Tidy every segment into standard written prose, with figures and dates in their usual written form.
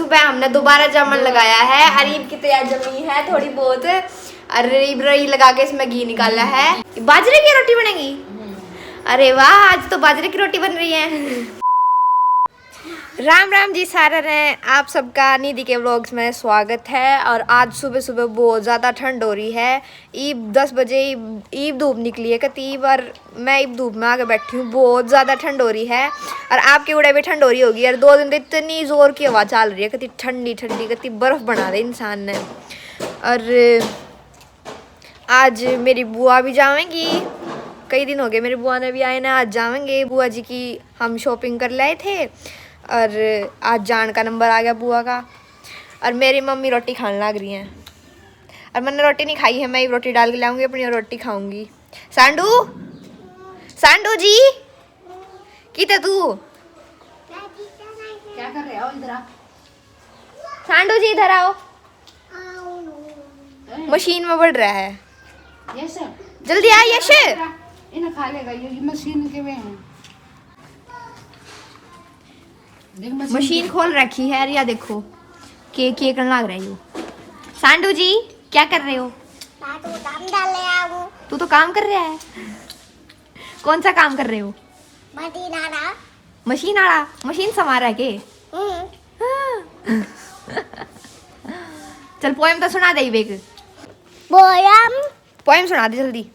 सुबह हमने दोबारा जामुन लगाया है। अरीब की तैयार जमी है थोड़ी बहुत। अरीब रही लगा के इसमें घी निकाला है। बाजरे की रोटी बनेगी? अरे वाह, आज तो बाजरे की रोटी बन रही है। राम राम जी सारे हैं, आप सबका निधि के व्लॉग्स में स्वागत है। और आज सुबह सुबह बहुत ज़्यादा ठंड हो रही है। ईब 10 बजे ईब धूप निकली है कतीब, और मैं ईब धूप में आके बैठी हूँ। बहुत ज़्यादा ठंड हो रही है और आपके उड़े भी ठंड हो रही होगी। और 2 दिन तो इतनी ज़ोर की हवा चल रही है, कती ठंडी ठंडी, कती बर्फ़ बना दे इंसान ने। और आज मेरी बुआ भी जाएंगी, कई दिन हो गए मेरी बुआ ने भी आए ना, आज जाएंगे। बुआ जी की हम शॉपिंग कर लाए थे और आज जान का नंबर आ गया बुआ का। और मेरी मम्मी रोटी खाने लग रही हैं और मैंने रोटी नहीं खाई है, मैं ही रोटी डाल के लाऊंगी अपनी और रोटी खाऊंगी। सांडू, सांडू जी किते तू क्या कर रहे हो? इधर आ। सांडू जी इधर आओ, मशीन में बढ़ रहा है। यस जल्दी आ यश। इन्हें खा लेगा ये मशीन के वे हैं। देख मशीन खोल रखी है या देखो केक करने लग रही हो। सांडू जी क्या कर रहे हो? तू तो काम कर रहा है। कौन सा काम कर रहे हो? मशीन आड़ा, मशीन संवारा है के? चल पोएम तो सुना दे बेक। पोएम सुना दे जल्दी।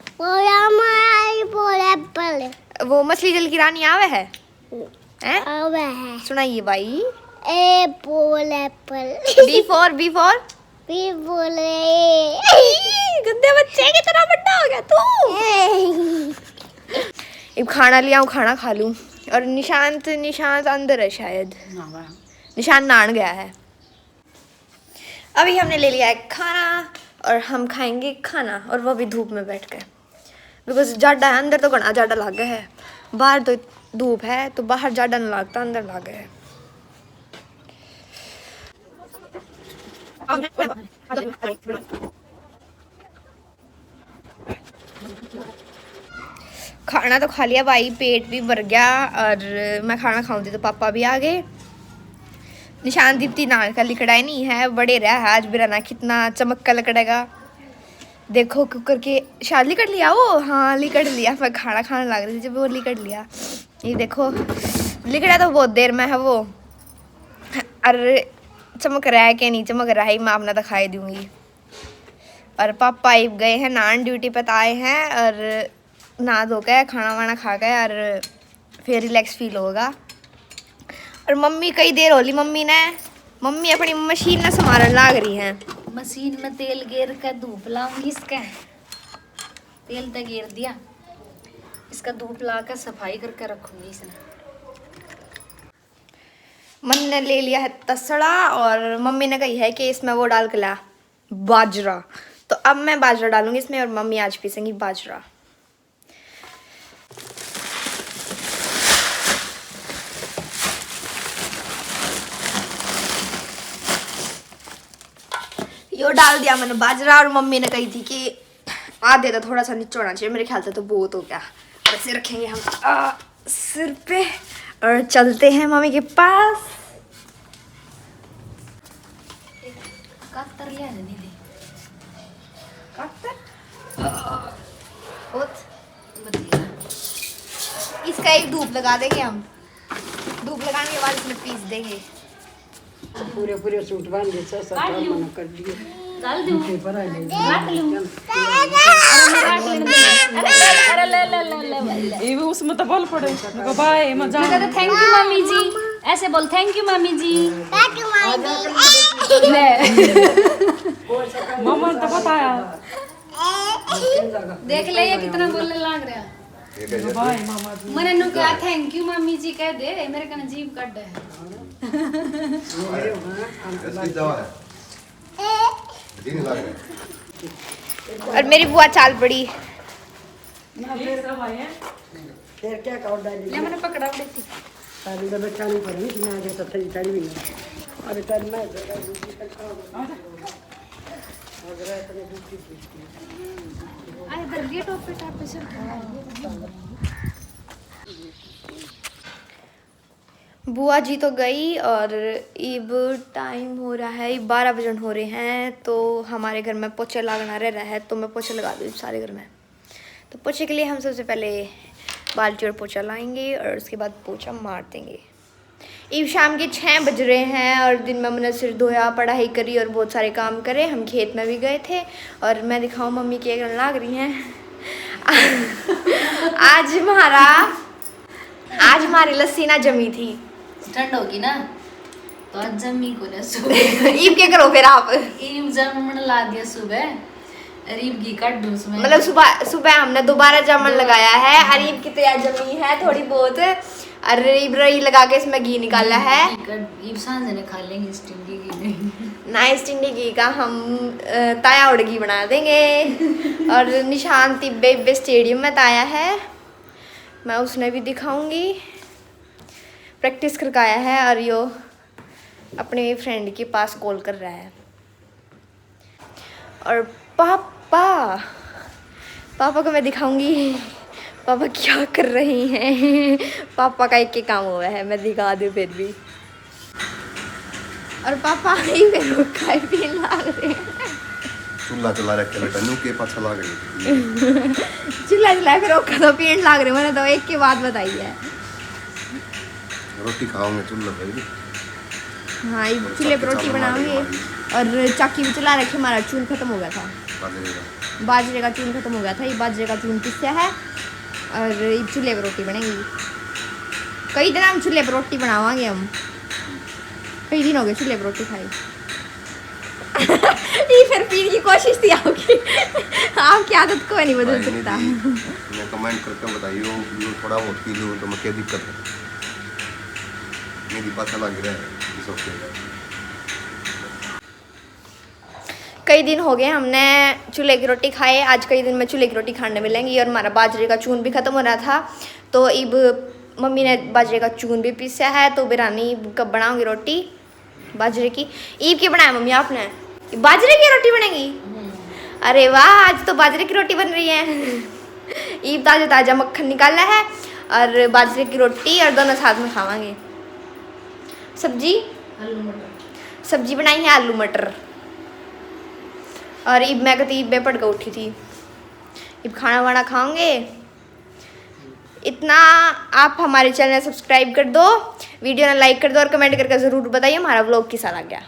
वो मछली जल की रानी आवे है, हैं? सुनाइए भाई। बी फॉर गंदे बच्चे की तरह बड़ा हो गया तू। अब खाना लिया हूँ, खाना खा लूँ। और निशांत अंदर है शायद, निशांत नहान गया है। अभी हमने ले लिया है खाना और हम खाएंगे खाना, और वो भी धूप में बैठ कर, बिकॉज जाडा है। अंदर तो घना जाडा लागे है, बाहर तो धूप है तो बाहर जाडा नहीं लगता, अंदर लागे है। खाना तो खा लिया भाई, पेट भी भर गया। और मैं खाना खाऊंगी तो पापा भी आ गए। निशान दीप्ति नान का लिकड़ाई नहीं है, बड़े रहा है आज बिराना, कितना चमक का लिकड़ेगा। देखो कुकर के शायद लिकड़ लिया वो, हाँ लिकड़ लिया। मैं खाना खाने लग रही थी जब वो लिकड़ लिया। ये देखो लिकड़ा तो बहुत देर में है वो। अरे चमक रहा है कि नहीं चमक रहा है, मैं अपना दिखाई दूंगी। और पापा आई गए हैं नान, ड्यूटी पर आए हैं। और नहा धो के खाना वाना खा के और फिर रिलैक्स फील होगा। और मम्मी कई देर होली, मम्मी अपनी मशीन में संभालने लग रही हैं। मशीन में तेल गेर कर धूप लाऊंगी। इसका तेल तो गेर दिया, इसका धूप ला कर सफाई करके रखूंगी। इसने मन ने ले लिया है तसड़ा, और मम्मी ने कही है कि इसमें वो डाल के ला बाजरा। तो अब मैं बाजरा डालूंगी इसमें, और मम्मी आज पीसेंगी बाजरा। यो डाल दिया मैंने बाजरा, और मम्मी ने कही थी कि आधे तो थोड़ा सा नीचे होना चाहिए, मेरे ख्याल से तो बहुत हो गया। ऐसे रखेंगे हम सिर पे और चलते हैं मम्मी के पास। कातर ले आने दीदी। इसका एक धूप लगा देंगे हम, धूप लगाने के बाद इसमें पीस देंगे। पूरे सूट बांध के सब मना कर दिए। डाल दूं पेपर आ ले ये भी उसमें तो बोल पड़े देखो भाई मजा। थैंक यू मम्मी जी, ऐसे बोल थैंक यू मम्मी जी। मम्मा तो बताया देख ले ये कितना बोलने लग रहा है। भाई मामा जी मैंने नु कहा थैंक यू मम्मी जी कह दे, मेरे कने जीभ कट है। और मेरी बुआ चाल पड़ी। फिर क्या कर डाली ले मैंने पकड़ा उड़ी थी। सारी में बच्चा नहीं पड़ी कि मैं जो तथई चली भी अरे कल मैं आए इधर गेट पे टाप पे सर। बुआ जी तो गई और अब टाइम हो रहा है 12 बजन हो रहे हैं। तो हमारे घर में पोछा लगाना रह रहा है, तो मैं पोछा लगा दूँ सारे घर में। तो पोछे के लिए हम सबसे पहले बाल्टी और पोछा लाएंगे और उसके बाद पोछा मार देंगे। अब शाम के 6 बज रहे हैं और दिन में मैंने सिर धोया, पढ़ाई करी और बहुत सारे काम करे। हम खेत में भी गए थे और मैं दिखाऊँ मम्मी की एक लाग रही हैं। आज हमारी लस्सी ना जमी थी। ठंड होगी ना तो आज जमी को ना सुबह ईब क्या करो फिर आप? ईब जामुन ला दिया सुबह, अरीब घी काट दूं उसमें। मतलब सुबह हमने दोबारा जामुन लगाया है। अरीब की तो यार जमी है थोड़ी बहुत। अरीब रही लगा के इसमें घी निकाला है। ईब सांझ ने खा लेंगे स्टिंगी घी। ना स्टिंगी घी का हम ताया उड़ घी बना देंगे। और निशान तिब्बे स्टेडियम में ताया है, मैं उसने भी दिखाऊंगी। प्रैक्टिस करके आया है और यो अपने फ्रेंड के पास कॉल कर रहा है। और पापा को मैं दिखाऊंगी पापा क्या कर रही हैं। पापा का एक काम हुआ है, मैं दिखा दूँ फिर भी। और पापा ही मेरे खाए पीने लाग रहे हैं। चूल्हा चला रखे लटनू के पास चला गई। चूल्हा चला फिर ओखा तो पीने लाग रहे। मैंने तो एक की बात बताई है। रोटी खाओगे चूल्हा पे भी? हाँ, ये चूल्हे पर रोटी बनाओगे। और चाकी भी चला रखी, हमारा चूल खत्म हो गया था। बाजरे का चूल खत्म हो गया था। ये बाजरे का चूल पिसया है और ये चूल्हे पर रोटी बनेगी। कई दिन हम चूल्हे पर रोटी बनावांगे। हम कई दिन हो गए चूल्हे पर रोटी खाई। ये फिर पीने की कोशिश थी आपकी। आपकी आदत को नहीं बदल सकता। मैं कमेंट करके बताइए थोड़ा बहुत पी लूँ तो मैं क्या दिक्कत है? मेरी पता लग रहा है। कई दिन हो गए हमने चूल्हे की रोटी खाए। आज कई दिन में चूल्हे की रोटी खाने मिलेंगी। और हमारा बाजरे का चून भी ख़त्म हो रहा था, तो अब मम्मी ने बाजरे का चून भी पीसा है। तो बिरानी कब बनाऊंगी रोटी बाजरे की? ईब की बनाया मम्मी आपने? बाजरे की रोटी बनेगी? अरे वाह, आज तो बाजरे की रोटी बन रही है। ईब ताज़ा ताज़ा मक्खन निकाला है और बाजरे की रोटी, और दोनों साथ में खावांगे। सब्जी बनाई है आलू मटर। और ईब मैं कहती ईब में पड़ के उठी थी। ईब खाना वाना खाओगे। इतना आप हमारे चैनल सब्सक्राइब कर दो, वीडियो ना लाइक कर दो और कमेंट करके ज़रूर बताइए हमारा व्लॉग कैसा लग गया।